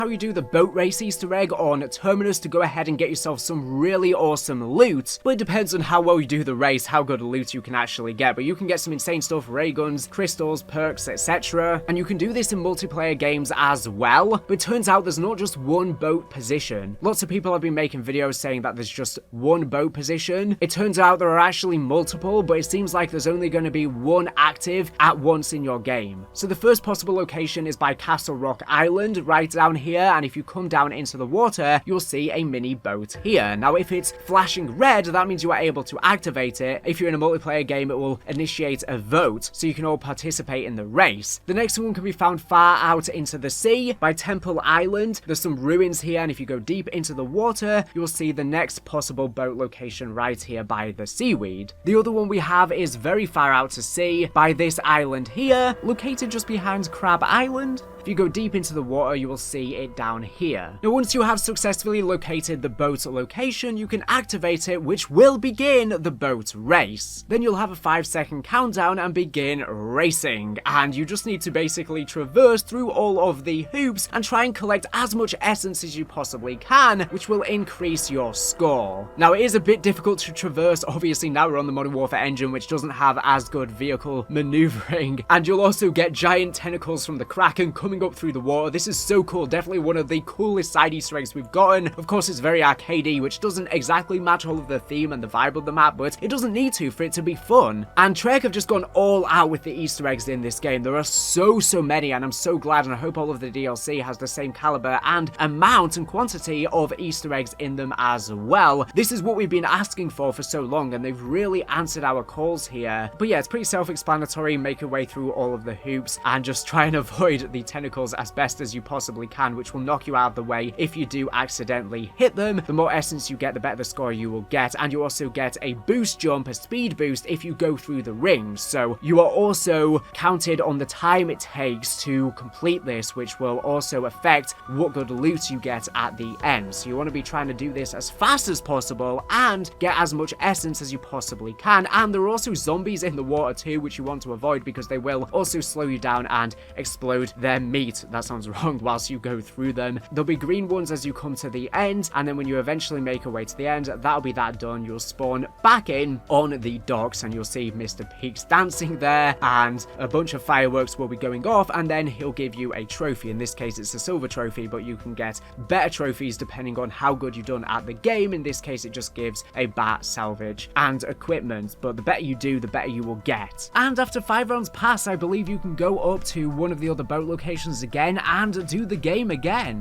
how you do the boat race Easter egg on Terminus to go ahead and get yourself some really awesome loot. But it depends on how well you do the race, how good loot you can actually get. But you can get some insane stuff, ray guns, crystals, perks, etc. And you can do this in multiplayer games as well. But it turns out there's not just one boat position. Lots of people have been making videos saying that there's just one boat position. It turns out there are actually multiple, but it seems like there's only going to be one active at once in your game. So the first possible location is by Castle Rock Island, right down here, and if you come down into the water, you'll see a mini boat here. Now, if it's flashing red, that means you are able to activate it. If you're in a multiplayer game, it will initiate a vote, so you can all participate in the race. The next one can be found far out into the sea by Temple Island. There's some ruins here, and if you go deep into the water, you'll see the next possible boat location right here by the seaweed. The other one we have is very far out to sea by this island here, located just behind Crab Island. If you go deep into the water, you will see it down here. Now, once you have successfully located the boat location, you can activate it, which will begin the boat race. Then you'll have a 5-second countdown and begin racing. And you just need to basically traverse through all of the hoops and try and collect as much essence as you possibly can, which will increase your score. Now, it is a bit difficult to traverse. Obviously, now we're on the Modern Warfare engine, which doesn't have as good vehicle maneuvering. And you'll also get giant tentacles from the Kraken coming up through the water. This is so cool. Definitely one of the coolest side Easter eggs we've gotten. Of course, it's very arcadey, which doesn't exactly match all of the theme and the vibe of the map, but it doesn't need to for it to be fun. And Treyarch have just gone all out with the Easter eggs in this game. There are so many, and I'm so glad, and I hope all of the DLC has the same caliber and amount and quantity of Easter eggs in them as well. This is what we've been asking for so long, and they've really answered our calls here. But yeah, it's pretty self-explanatory. Make your way through all of the hoops and just try and avoid the tentacles as best as you possibly can, which will knock you out of the way if you do accidentally hit them. The more essence you get, the better the score you will get, and you also get a boost jump, a speed boost, if you go through the rings. So you are also counted on the time it takes to complete this, which will also affect what good loot you get at the end. So you want to be trying to do this as fast as possible and get as much essence as you possibly can. And there are also zombies in the water too, which you want to avoid because they will also slow you down and explode their meat. That sounds wrong. Whilst you go through them, there'll be green ones as you come to the end, and then when you eventually make your way to the end, that'll be that done. You'll spawn back in on the docks, and you'll see Mr. Peaks dancing there, and a bunch of fireworks will be going off, and then he'll give you a trophy. In this case, it's a silver trophy, but you can get better trophies depending on how good you've done at the game. In this case, it just gives a bat, salvage, and equipment, but the better you do, the better you will get. And after 5 rounds pass, I believe you can go up to one of the other boat locations again and do the game again.